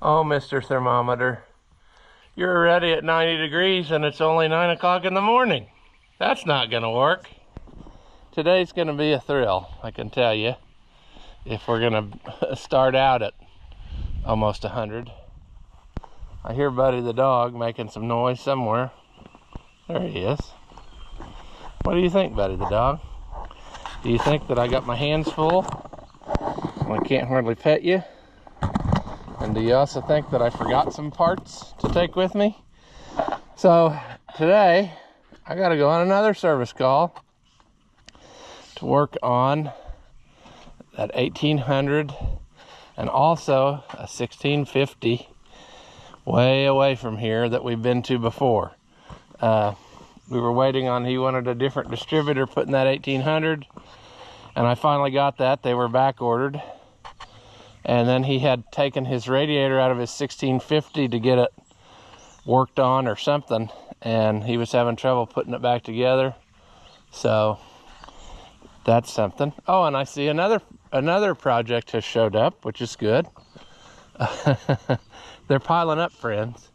Oh, Mr. Thermometer, you're already at 90 degrees and it's only 9 o'clock in the morning. That's not gonna work. Today's gonna be a thrill, I can tell you, if we're gonna start out at almost 100. I hear Buddy the dog making some noise somewhere. There he is. What do you think, Buddy the dog? Do you think that I got my hands full and I can't hardly pet you? And do you also think that I forgot some parts to take with me? So today I gotta go on another service call to work on that 1800 and also a 1650 way away from here that we've been to before. We were waiting on, he wanted a different distributor putting that 1800, and I finally got that. They were back ordered. And then he had taken his radiator out of his 1650 to get it worked on or something, and he was having trouble putting it back together. So that's something. Oh, and I see another project has showed up, which is good. They're piling up, friends.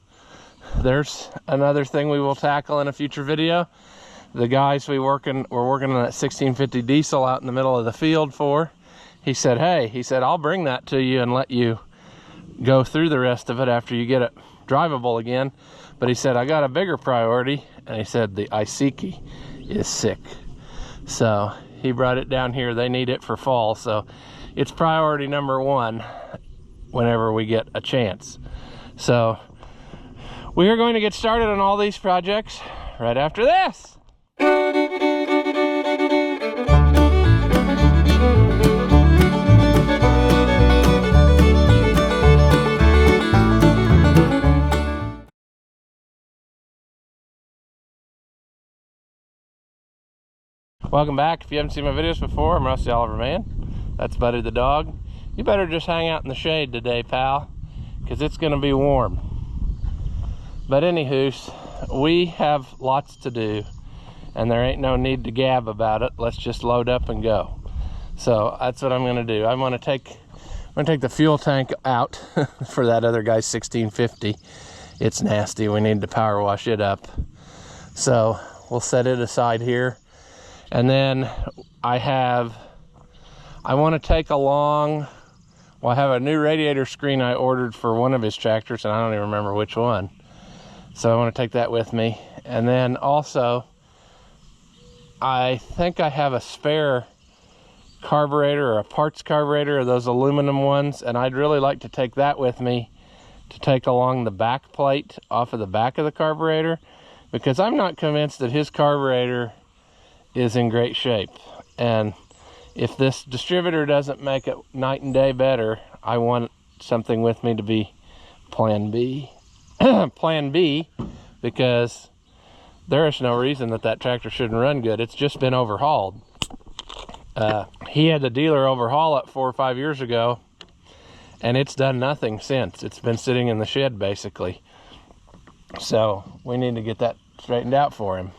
There's another thing we will tackle in a future video. The guys we're working on that 1650 diesel out in the middle of the field for. He said, hey, he said, I'll bring that to you and let you go through the rest of it after you get it drivable again. But he said, I got a bigger priority. And he said, the Isiki is sick. So he brought it down here. They need it for fall. So it's priority number one whenever we get a chance. So we are going to get started on all these projects right after this. Welcome back. If you haven't seen my videos before, I'm Rusty Oliver Man. That's Buddy the dog. You better just hang out in the shade today, pal, because it's going to be warm. But anywho, we have lots to do, and there ain't no need to gab about it. Let's just load up and go. So that's what I'm going to do. I'm going to take the fuel tank out for that other guy's 1650. It's nasty. We need to power wash it up. So we'll set it aside here. And then I want to take along, well, I have a new radiator screen I ordered for one of his tractors, and I don't even remember which one. So I want to take that with me. And then also, I think I have a spare carburetor or a parts carburetor, or those aluminum ones, and I'd really like to take that with me to take along the back plate off of the back of the carburetor, because I'm not convinced that his carburetor is in great shape. And if this distributor doesn't make it night and day better, I want something with me to be plan B. Plan B, because there is no reason that tractor shouldn't run good. It's just been overhauled. He had the dealer overhaul it 4 or 5 years ago, and it's done nothing since. It's been sitting in the shed basically. So we need to get that straightened out for him.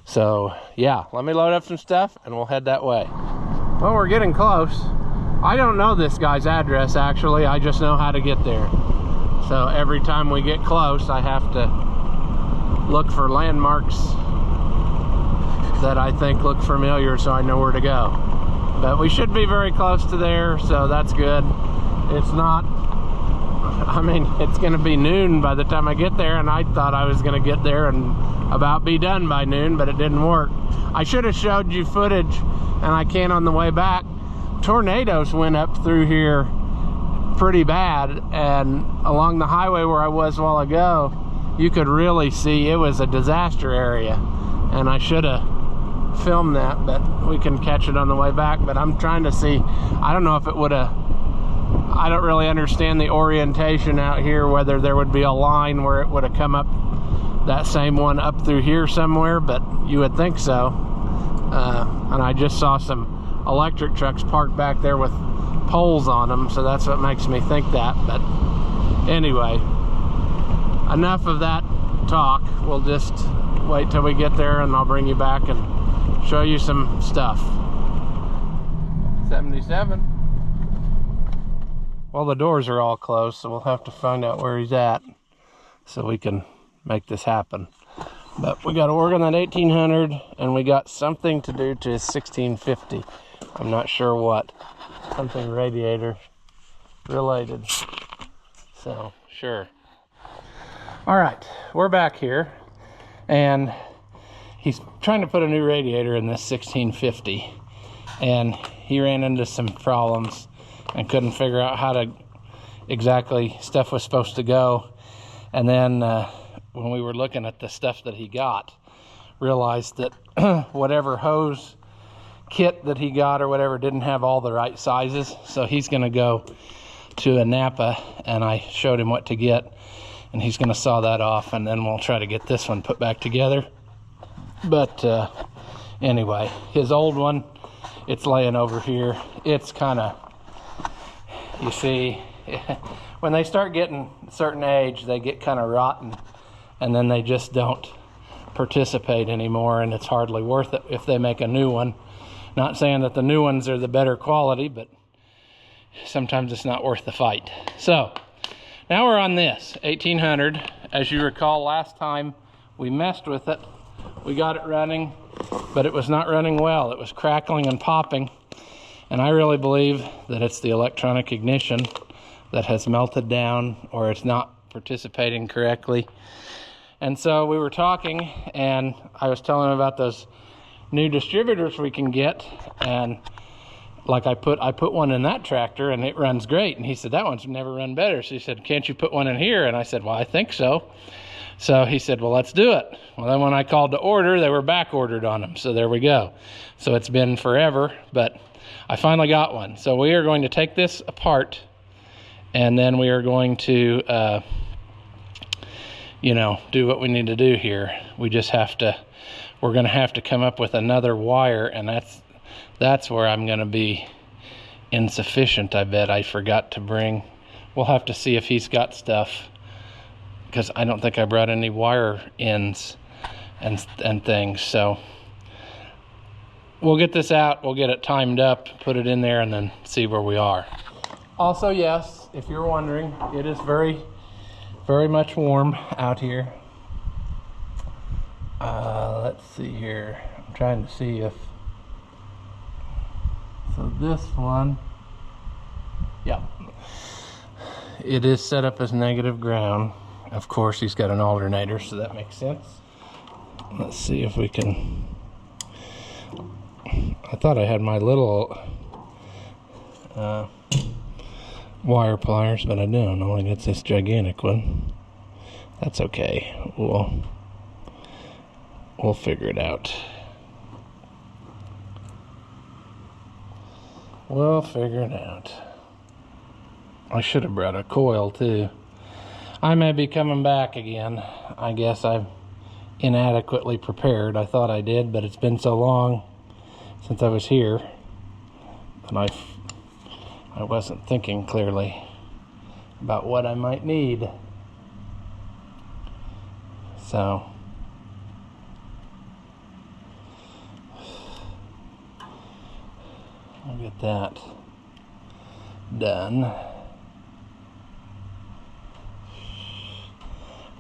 So yeah, let me load up some stuff and we'll head that way. Well, we're getting close. I don't know this guy's address actually, I just know how to get there. So every time we get close, I have to look for landmarks that I think look familiar so I know where to go. But we should be very close to there, so that's good. It's not, I mean, it's gonna be noon by the time I get there, and I thought I was gonna get there and about be done by noon, but it didn't work. I should have showed you footage, and I can on the way back. Tornadoes went up through here pretty bad, and along the highway where I was a while ago, you could really see it was a disaster area, and I should have filmed that, but we can catch it on the way back. But I'm trying to see, I don't know if it would have, I don't really understand the orientation out here, whether there would be a line where it would have come up, that same one up through here somewhere, but you would think so. And I just saw some electric trucks parked back there with poles on them, so that's what makes me think that. But anyway, enough of that talk. We'll just wait till we get there and I'll bring you back and show you some stuff. 77. Well, the doors are all closed, so we'll have to find out where he's at so we can make this happen. But we got to work on that 1800, and we got something to do to his 1650. I'm not sure what. Something radiator related. So, sure. All right, we're back here, and he's trying to put a new radiator in this 1650, and he ran into some problems and couldn't figure out how to exactly stuff was supposed to go. And then when we were looking at the stuff that he got, realized that whatever hose kit that he got or whatever didn't have all the right sizes. So he's going to go to a Napa, and I showed him what to get, and he's going to saw that off, and then we'll try to get this one put back together. But anyway, his old one, it's laying over here. It's kind of, you see, when they start getting a certain age, they get kind of rotten, and then they just don't participate anymore, and it's hardly worth it if they make a new one. Not saying that the new ones are the better quality, but sometimes it's not worth the fight. So now we're on this 1800. As you recall, last time we messed with it, we got it running, but it was not running well. It was crackling and popping, and I really believe that it's the electronic ignition that has melted down, or it's not participating correctly. And so we were talking, and I was telling him about those new distributors we can get, and like I put one in that tractor and it runs great, and he said that one's never run better. So he said, can't you put one in here? And I said, well, I think so. So he said, well, let's do it. Well, then when I called to order, they were back ordered on them. So there we go. So it's been forever, but I finally got one. So we are going to take this apart, and then we are going to do what we need to do here. We're going to have to come up with another wire, and that's where I'm going to be insufficient. I bet I forgot to bring. We'll have to see if he's got stuff, because I don't think I brought any wire ends and things. So we'll get this out, we'll get it timed up, put it in there, and then see where we are. Also, yes, if you're wondering, it is very, very much warm out here. Let's see here. I'm trying to see if... So this one... Yeah. It is set up as negative ground. Of course, he's got an alternator, so that makes sense. Let's see if we can... I thought I had my little wire pliers, but I don't. Only got this gigantic one. That's okay. We'll figure it out. We'll figure it out. I should have brought a coil too. I may be coming back again. I guess I'm inadequately prepared. I thought I did, but it's been so long since I was here, and I wasn't thinking clearly about what I might need. So I'll get that done.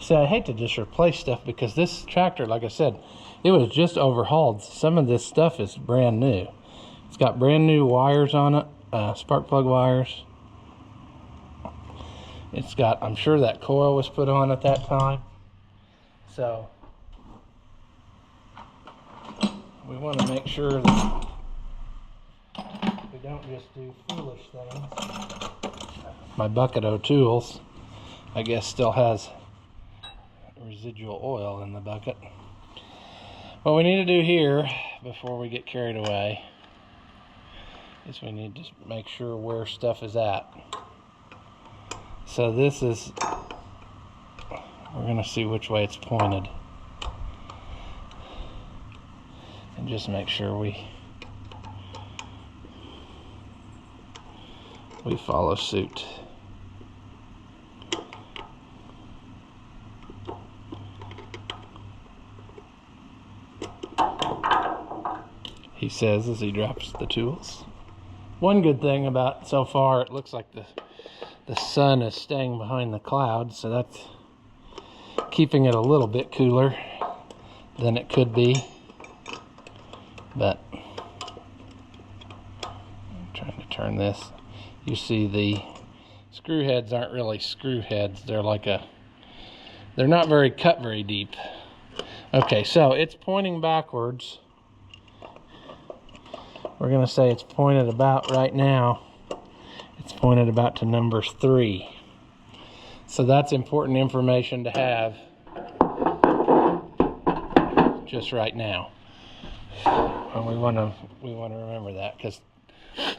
See, I hate to just replace stuff, because this tractor, like I said, it was just overhauled. Some of this stuff is brand new. It's got brand new wires on it, spark plug wires. It's got, I'm sure that coil was put on at that time. So we want to make sure that we don't just do foolish things. My bucket of tools, I guess, still has residual oil in the bucket. What we need to do here before we get carried away is we need to make sure where stuff is at. So this is, we're going to see which way it's pointed, and just make sure we follow suit. He says as he drops the tools. One good thing about so far, it looks like the sun is staying behind the clouds, so that's keeping it a little bit cooler than it could be. But I'm trying to turn this. You see the screw heads aren't really screw heads. They're like they're not cut very deep. Okay, so it's pointing backwards. We're gonna say it's pointed about right now. It's pointed about to number 3. So that's important information to have just right now. And we want to remember that, because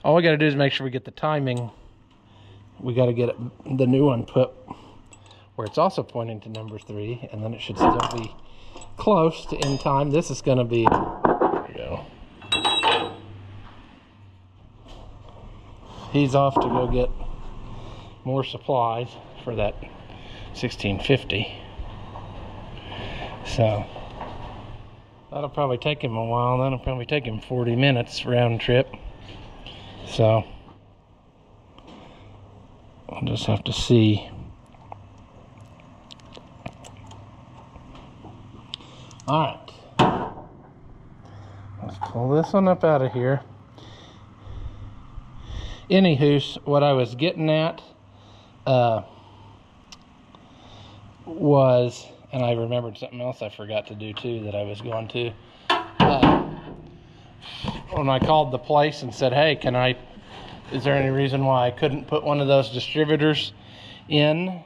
all we got to do is make sure we get the timing. We got to get the new one put where it's also pointing to number 3, and then it should still be close to in time. This is going to be, there we go. He's off to go get more supplies for that 1650. So that'll probably take him a while. That'll probably take him 40 minutes round trip. So I'll just have to see. All right. Let's pull this one up out of here. Anywho, what I was getting at was, and I remembered something else I forgot to do too that I was going to. When I called the place and said, hey, is there any reason why I couldn't put one of those distributors in?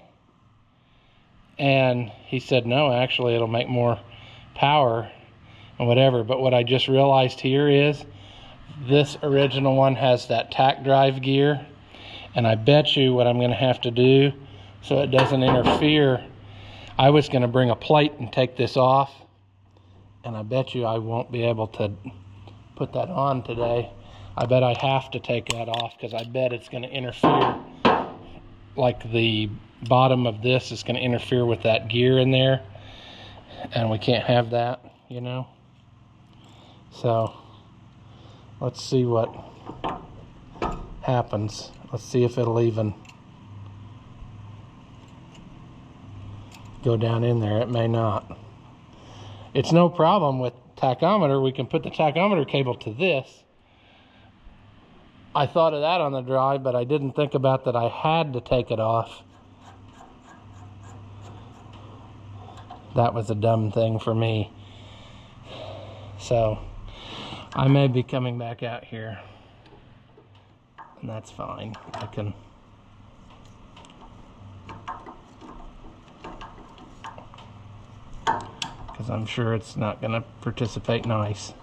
And he said, no, actually it'll make more power and whatever. But what I just realized here is this original one has that tack drive gear, and I bet you what I'm going to have to do so it doesn't interfere, I was going to bring a plate and take this off, and I bet you I won't be able to put that on today. I bet I have to take that off, because I bet it's going to interfere, like the bottom of this is going to interfere with that gear in there, and we can't have that, you know. So let's see what happens. Let's see if it'll even go down in there. It may not. It's no problem with tachometer. We can put the tachometer cable to this. I thought of that on the drive, but I didn't think about that I had to take it off. That was a dumb thing for me. So I may be coming back out here, and that's fine. I can, because I'm sure it's not going to participate nice.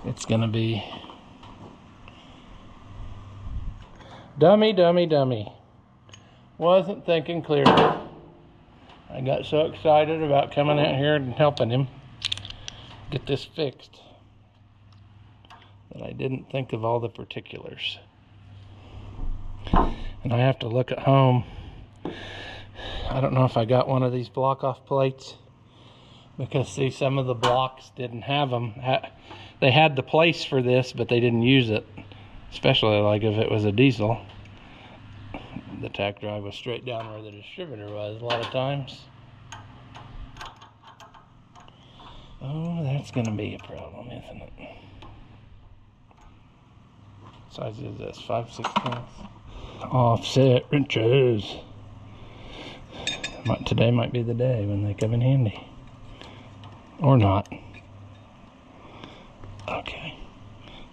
It's going to be dummy, dummy, dummy. Wasn't thinking clearly. I got so excited about coming out here and helping him get this fixed that I didn't think of all the particulars. And I have to look at home. I don't know if I got one of these block off plates, because see, some of the blocks didn't have them. They had the place for this, but they didn't use it, especially like if it was a diesel. The tack drive was straight down where the distributor was a lot of times. Oh, that's going to be a problem, isn't it? What size is this? 5/16? Offset wrenches. Today might be the day when they come in handy. Or not. Okay.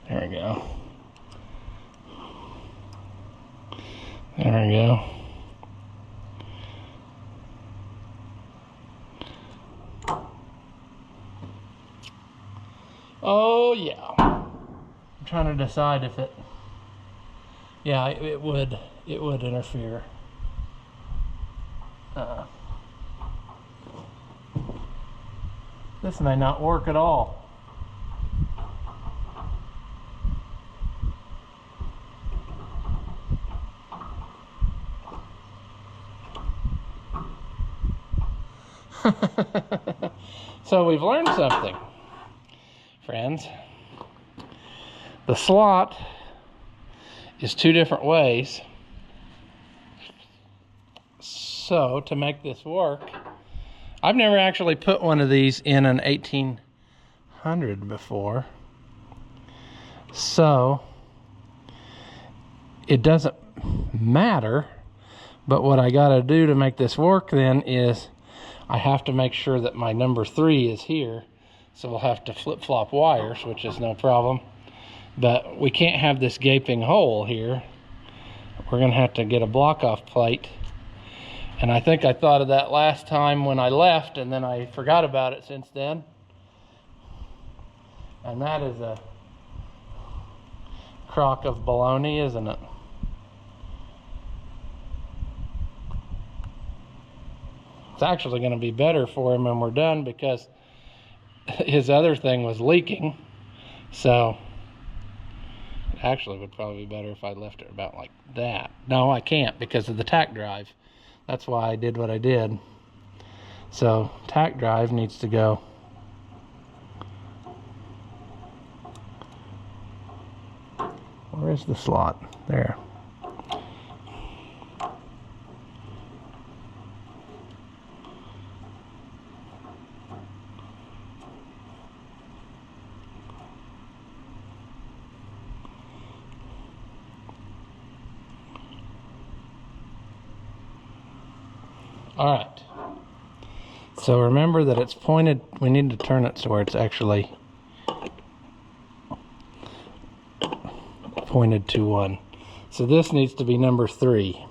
There we go. There we go. Oh yeah. I'm trying to decide if it, yeah, it would interfere. This may not work at all. So we've learned something, friends. The slot is two different ways, So to make this work, I've never actually put one of these in an 1800 before, so it doesn't matter. But what I gotta do to make this work then is I have to make sure that my number 3 is here. So we'll have to flip-flop wires, which is no problem. But we can't have this gaping hole here. We're gonna have to get a block-off plate. And I think I thought of that last time when I left, and then I forgot about it since then. And that is a crock of baloney, isn't it? It's actually going to be better for him when we're done, because his other thing was leaking. So it actually would probably be better if I left it about like that. No, I can't because of the tack drive. That's why I did what I did. So tack drive needs to go where is the slot? There. All right, so remember that it's pointed. We need to turn it so where it's actually pointed to 1. So this needs to be number 3.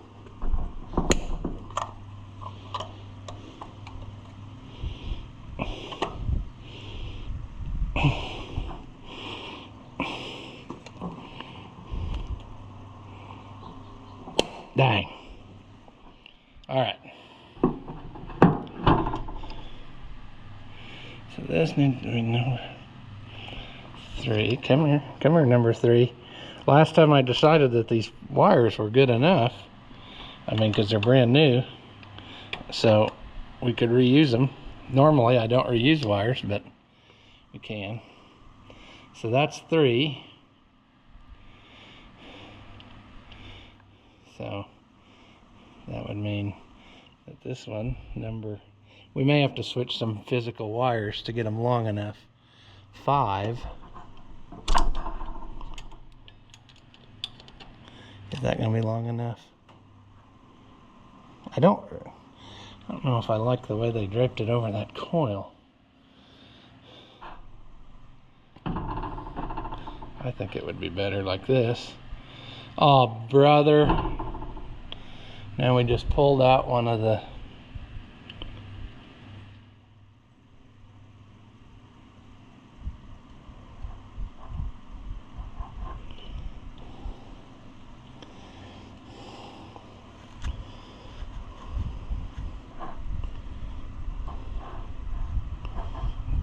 Dang. All right. So this needs to be number 3. Come here, number 3. Last time I decided that these wires were good enough. I mean, because they're brand new, so we could reuse them. Normally, I don't reuse wires, but we can. So that's 3. So that would mean that this one, we may have to switch some physical wires to get them long enough. 5. Is that going to be long enough? I don't know if I like the way they draped it over that coil. I think it would be better like this. Oh, brother. Now we just pulled out one of the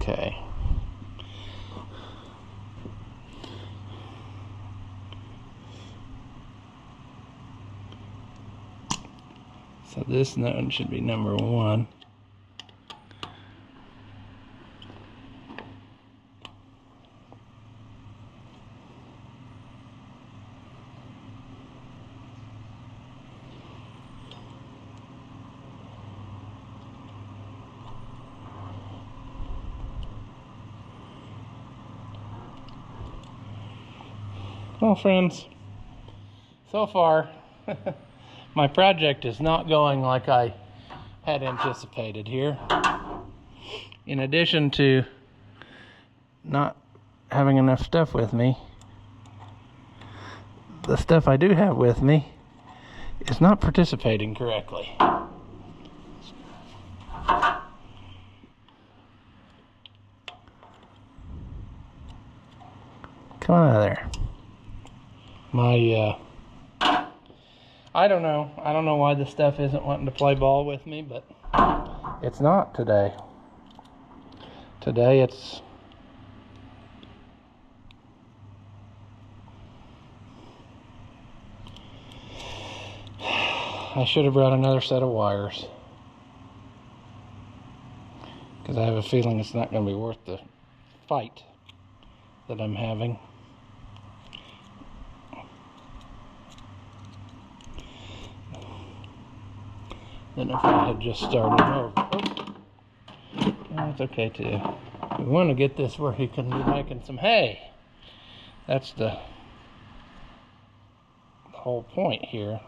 okay. So this one should be number 1. Well, friends, so far my project is not going like I had anticipated here. In addition to not having enough stuff with me, the stuff I do have with me is not participating correctly. Come on out of there. I don't know why this stuff isn't wanting to play ball with me, but it's not today. Today it's I should have brought another set of wires, because I have a feeling it's not going to be worth the fight that I'm having. than if I had just started over. Oh, that's okay too. We want to get this where he can be making some hay. That's the whole point here.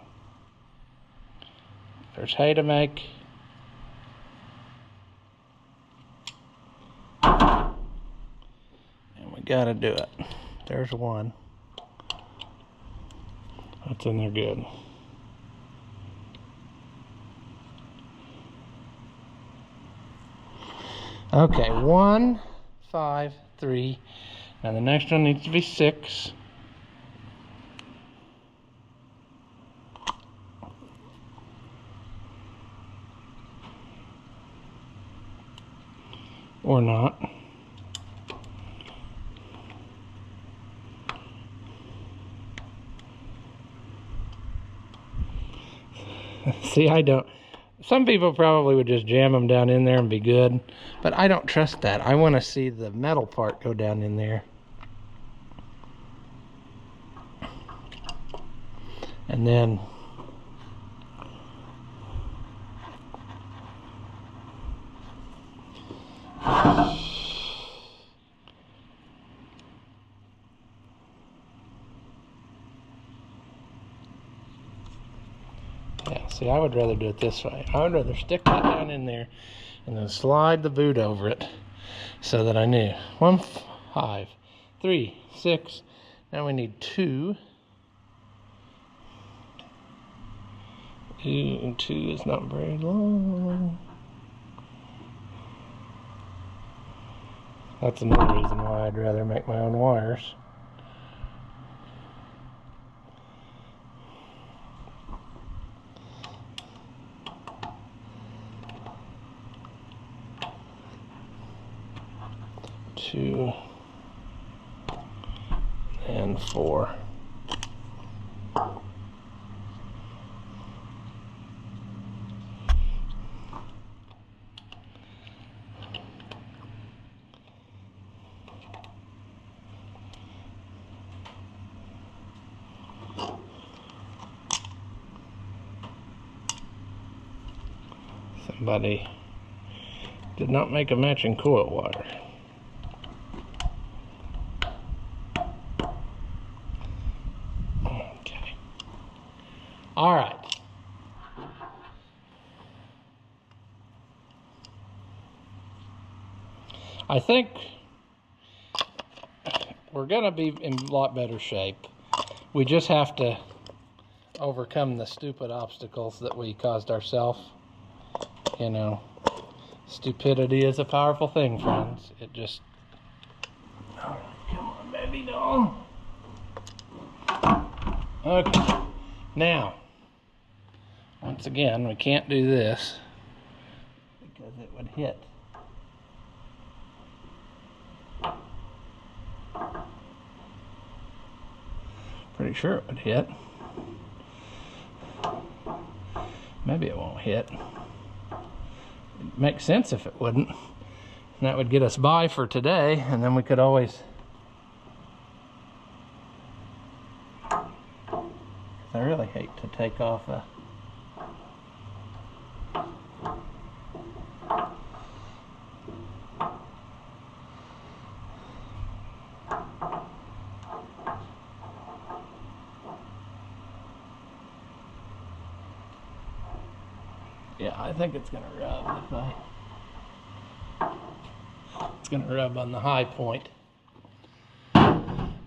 There's hay to make. And we gotta do it. There's one. That's in there good. Okay, 1, 5, 3. Now the next one needs to be 6. Or not. See, I don't. Some people probably would just jam them down in there and be good, but I don't trust that. I want to see the metal part go down in there. And then see, I would rather do it this way. I would rather stick that down in there and then slide the boot over it so that I knew. 1, 5, 3, 6. Now we need 2. 2 is not very long. That's another reason why I'd rather make my own wires. Two and 4. Somebody did not make a matching coil wire. Okay. All right. I think we're going to be in a lot better shape. We just have to overcome the stupid obstacles that we caused ourselves. You know, stupidity is a powerful thing, friends. It just... Oh, come on, baby doll. Okay. Now, once again, we can't do this because it would hit. Pretty sure it would hit. Maybe it won't hit. It'd make sense if it wouldn't. And that would get us by for today, and then we could always... I really hate to take off a... Yeah, I think it's gonna rub if it's gonna rub on the high point.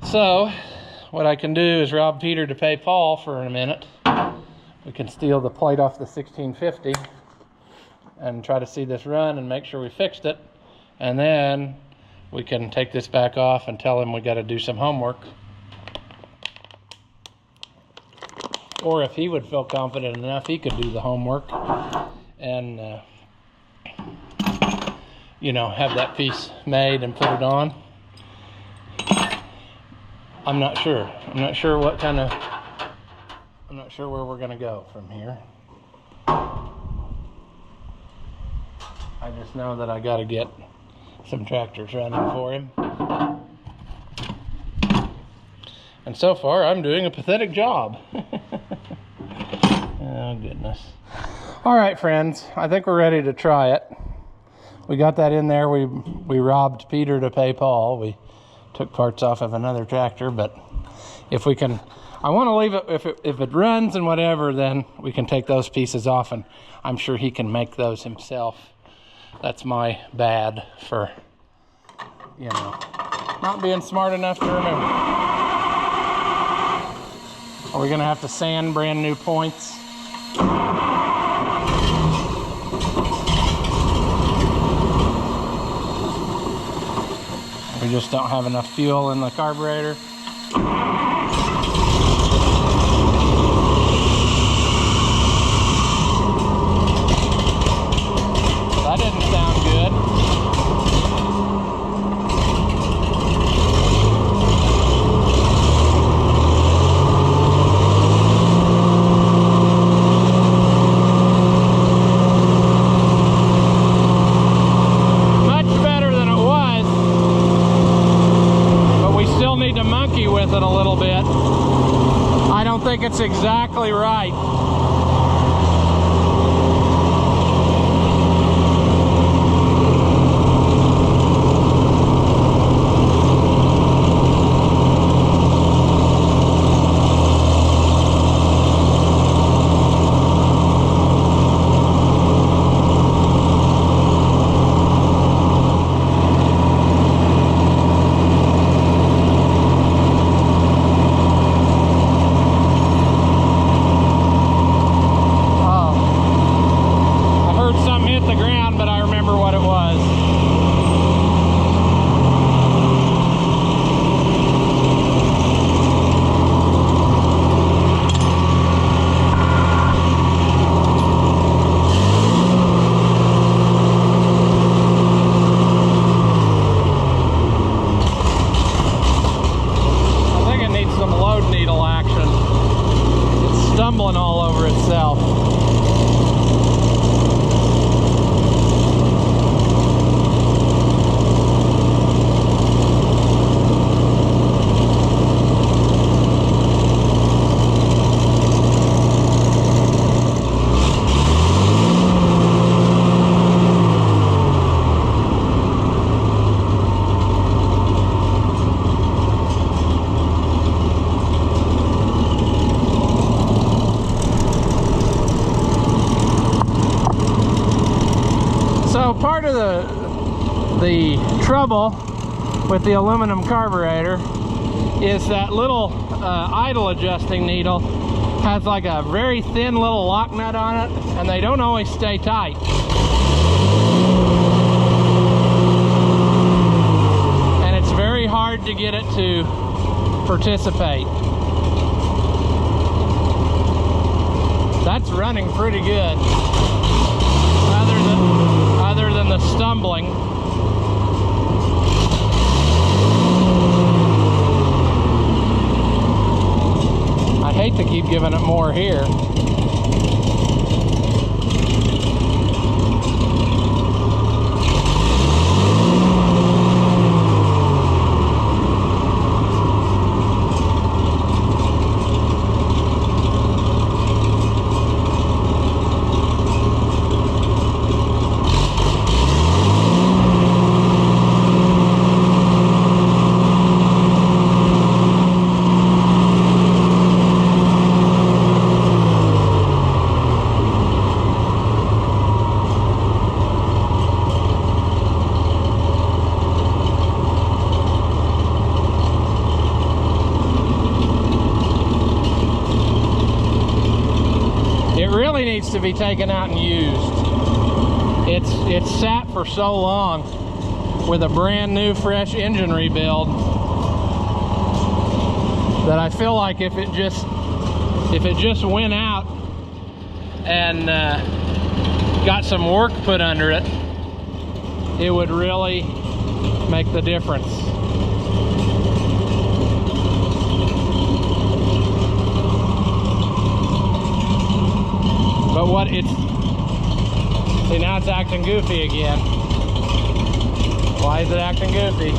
So, what I can do is rob Peter to pay Paul for a minute. We can steal the plate off the 1650 and try to see this run and make sure we fixed it. And then we can take this back off and tell him we gotta do some homework. Or if he would feel confident enough, he could do the homework and, you know, have that piece made and put it on. I'm not sure. I'm not sure what kind of... I'm not sure where we're going to go from here. I just know that I got to get some tractors running for him. And so far, I'm doing a pathetic job. Oh, goodness. All right, friends, I think we're ready to try it. We got that in there. We robbed Peter to pay Paul. We took parts off of another tractor, but if we can, I want to leave it, if it runs and whatever, then we can take those pieces off, and I'm sure he can make those himself. That's my bad for, you know, not being smart enough to remember. Are we gonna have to sand brand new points? We just don't have enough fuel in the carburetor. That didn't sound good. Much better than it was, but we still need to monkey with it a little bit. I don't think it's exactly right. All over itself. So part of the trouble with the aluminum carburetor is that little idle adjusting needle has like a very thin little lock nut on it, and they don't always stay tight. And it's very hard to get it to participate. That's running pretty good. Other than the stumbling. I'd hate to keep giving it more here. Needs to be taken out and used. It's sat for so long with a brand new fresh engine rebuild that I feel like if it just went out and got some work put under it, it would really make the difference. But what it's, see, now it's acting goofy again. Why is it acting goofy?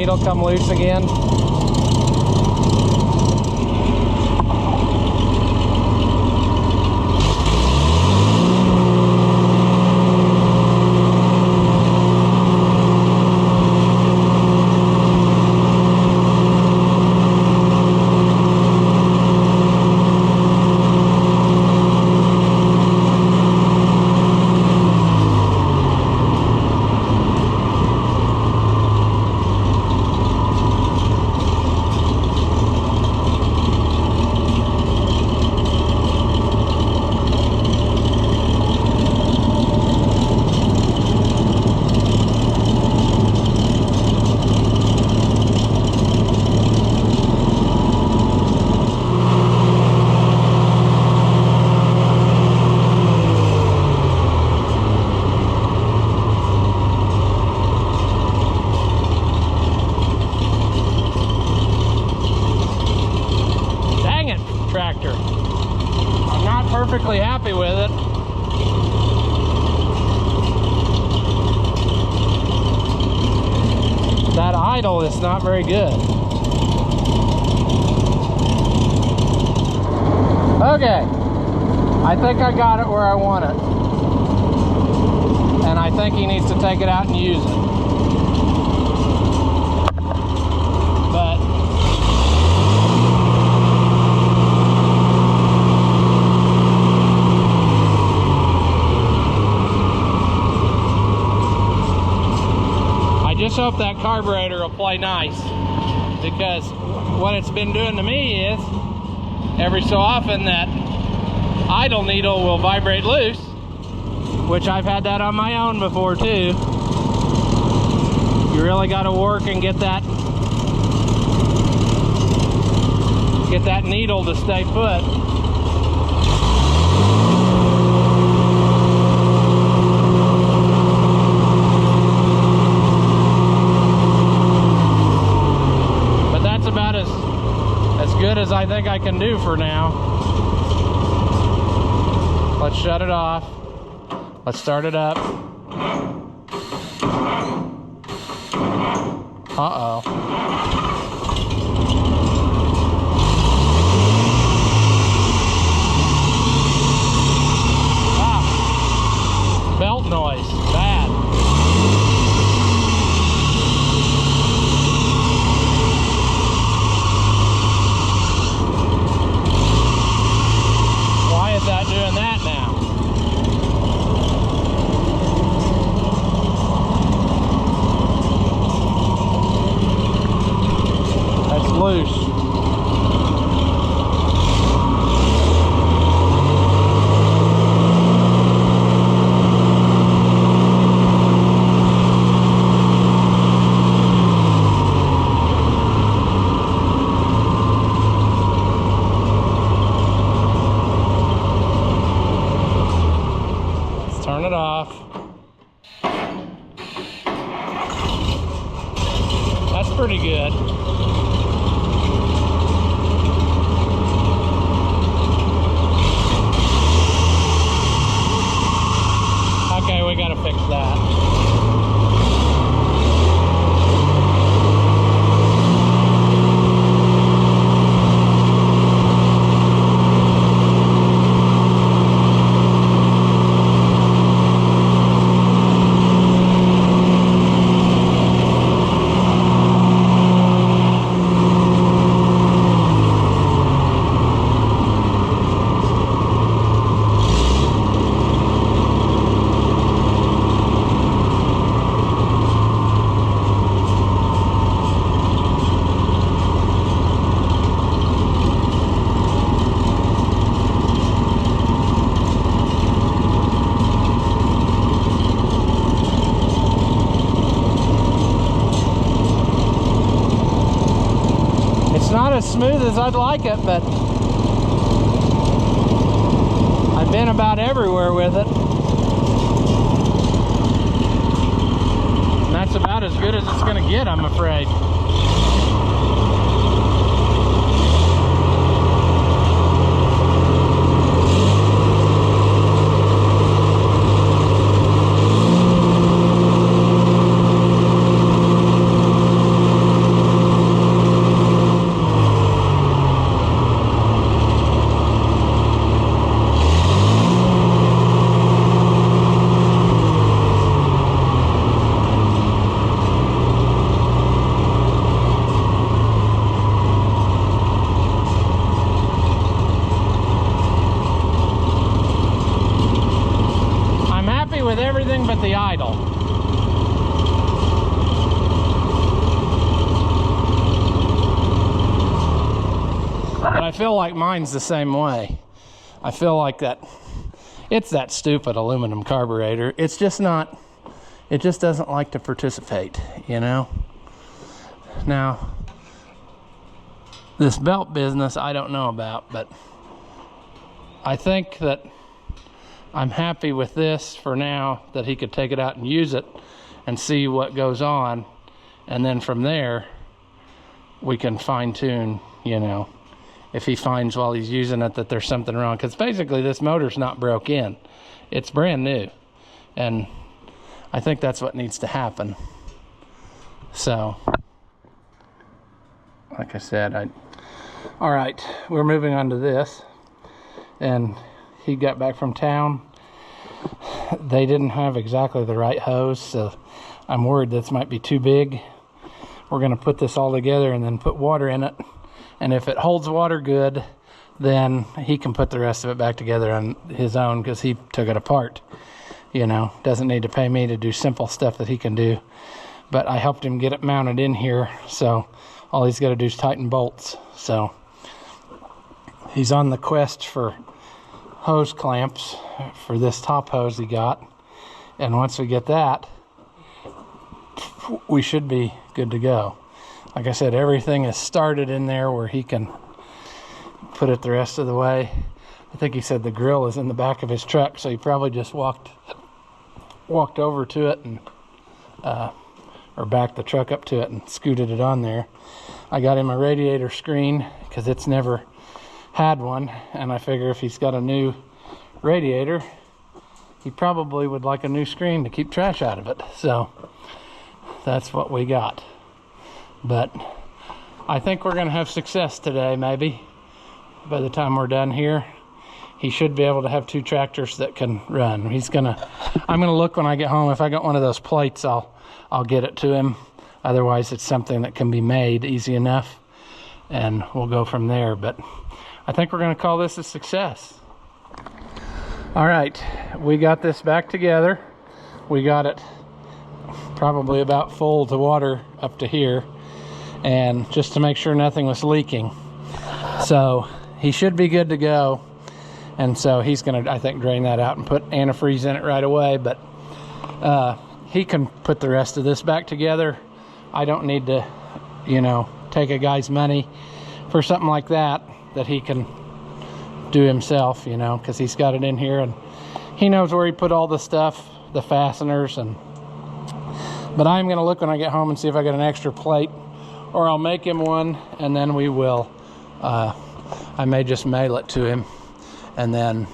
needle come loose again. Tractor. I'm not perfectly happy with it. That idle is not very good. Okay, I think I got it where I want it. And I think he needs to take it out and use it. I just hope that carburetor will play nice, because what it's been doing to me is every so often that idle needle will vibrate loose, which I've had that on my own before too. You really got to work and get that needle to stay put. As good as I think I can do for now. Let's shut it off. Let's start it up. Uh-oh. Ah, belt noise, bad. That doing that now? That's loose. Turn it off. That's pretty good. Okay, we gotta fix that. Not as smooth as I'd like it, but I've been about everywhere with it. And that's about as good as it's going to get, I'm afraid. everything but the idle. But I feel like mine's the same way. I feel like that it's that stupid aluminum carburetor. It's just not, it just doesn't like to participate, you know? Now, this belt business I don't know about, but I think that I'm happy with this for now, that he could take it out and use it and see what goes on, and then from there we can fine-tune, you know, if he finds while he's using it that there's something wrong. Because basically this motor's not broke in, it's brand new, and I think that's what needs to happen. So like I said, all right, we're moving on to this. And he got back from town. They didn't have exactly the right hose, so I'm worried this might be too big. We're going to put this all together and then put water in it, and if it holds water good, then he can put the rest of it back together on his own, because he took it apart, you know. Doesn't need to pay me to do simple stuff that he can do, but I helped him get it mounted in here, so all he's got to do is tighten bolts. So he's on the quest for hose clamps for this top hose he got, and once we get that, we should be good to go. Like I said, everything is started in there where he can put it the rest of the way. I think he said the grill is in the back of his truck, so he probably just walked over to it and or backed the truck up to it and scooted it on there. I got him a radiator screen because it's never had one, and I figure if he's got a new radiator, he probably would like a new screen to keep trash out of it. So that's what we got. But I think we're gonna have success today. Maybe by the time we're done here, he should be able to have 2 tractors that can run. I'm gonna look when I get home. If I got one of those plates, I'll get it to him. Otherwise, it's something that can be made easy enough, and we'll go from there. But I think we're going to call this a success. All right, we got this back together. We got it probably about full to water up to here, and just to make sure nothing was leaking. So he should be good to go. And so he's going to, I think, drain that out and put antifreeze in it right away. But he can put the rest of this back together. I don't need to, you know, take a guy's money for something like that he can do himself, you know, because he's got it in here and he knows where he put all the stuff, the fasteners. But I'm going to look when I get home and see if I got an extra plate, or I'll make him one, and then we will, I may just mail it to him, and then,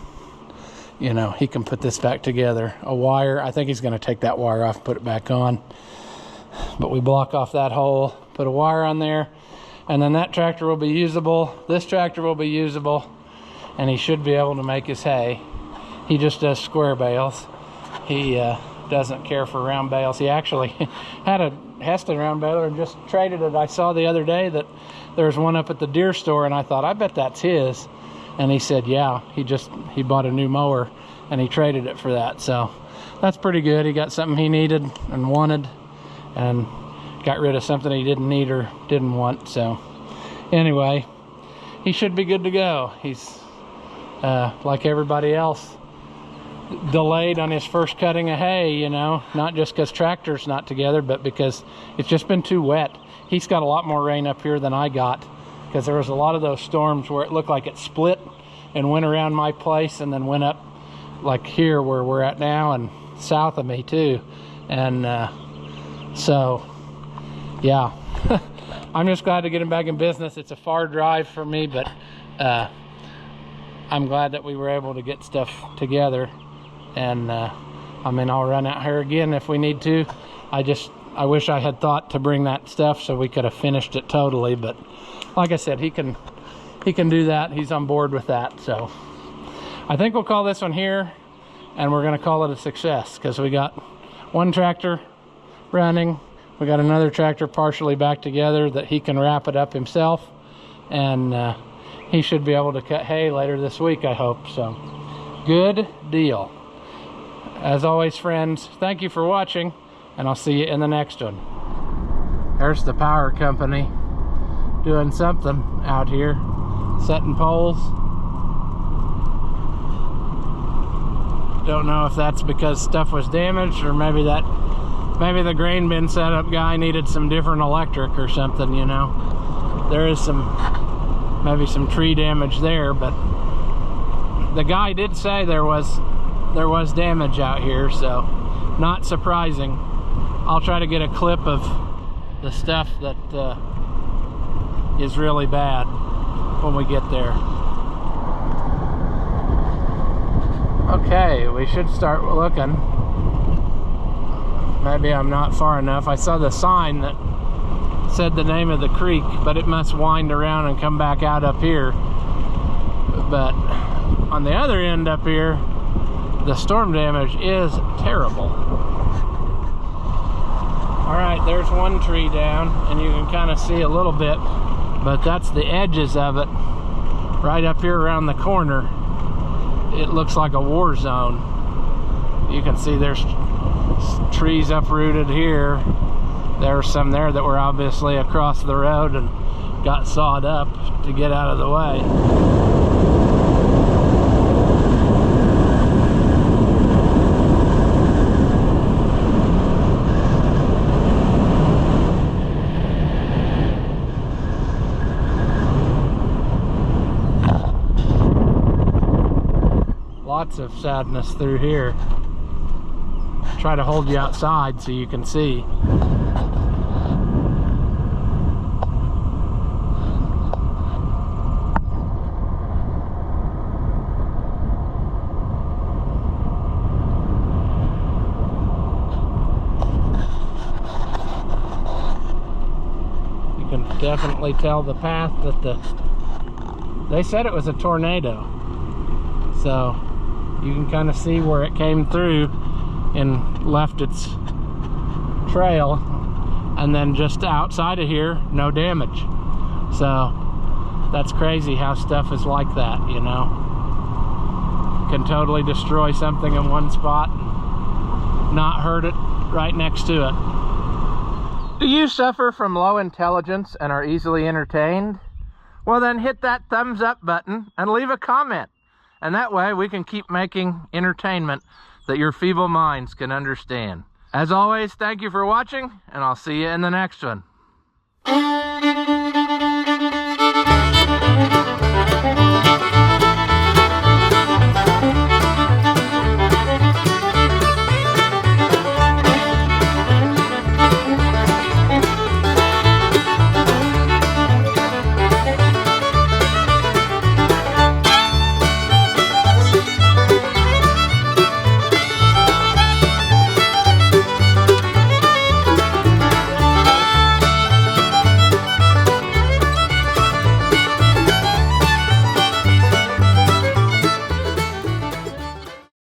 you know, he can put this back together. A wire, I think he's going to take that wire off and put it back on. But we block off that hole, put a wire on there, and then that tractor will be usable. This tractor will be usable, and he should be able to make his hay. He just does square bales. He doesn't care for round bales. He actually had a Heston round baler and just traded it. I saw the other day that there's one up at the deer store, and I thought, I bet that's his. And he said, yeah, he bought a new mower and he traded it for that. So that's pretty good. He got something he needed and wanted, and got rid of something he didn't need or didn't want. So anyway, he should be good to go. He's like everybody else, delayed on his first cutting of hay, you know, not just because tractor's not together, but because it's just been too wet. He's got a lot more rain up here than I got, because there was a lot of those storms where it looked like it split and went around my place and then went up like here where we're at now and south of me too. And so yeah, I'm just glad to get him back in business. It's a far drive for me, but I'm glad that we were able to get stuff together. And I mean, I'll run out here again if we need to. I wish I had thought to bring that stuff so we could have finished it totally, but like I said, he can do that. He's on board with that. So I think we'll call this one here, and we're going to call it a success, because we got one tractor running, we got another tractor partially back together that he can wrap it up himself, and he should be able to cut hay later this week, I hope. So good deal. As always, friends, thank you for watching, and I'll see you in the next one. There's the power company doing something out here, setting poles. Don't know if that's because stuff was damaged, or maybe the grain bin setup guy needed some different electric or something, you know. There is maybe some tree damage there, but the guy did say there was damage out here, so not surprising. I'll try to get a clip of the stuff that is really bad when we get there. Okay, we should start looking. Maybe I'm not far enough. I saw the sign that said the name of the creek, but it must wind around and come back out up here. But on the other end up here, the storm damage is terrible. Alright, there's one tree down, and you can kind of see a little bit, but that's the edges of it. Right up here around the corner, it looks like a war zone. You can see there's trees uprooted here. There's some there that were obviously across the road and got sawed up to get out of the way. Lots of sadness through here. Try to hold you outside so you can see. You can definitely tell the path that they said it was a tornado. So you can kind of see where it came through and left its trail, and then just outside of here, no damage. So that's crazy how stuff is like that, you know. Can totally destroy something in one spot, not hurt it right next to it. Do you suffer from low intelligence and are easily entertained? Well, then hit that thumbs up button and leave a comment. And that way we can keep making entertainment that your feeble minds can understand. As always, thank you for watching, and I'll see you in the next one.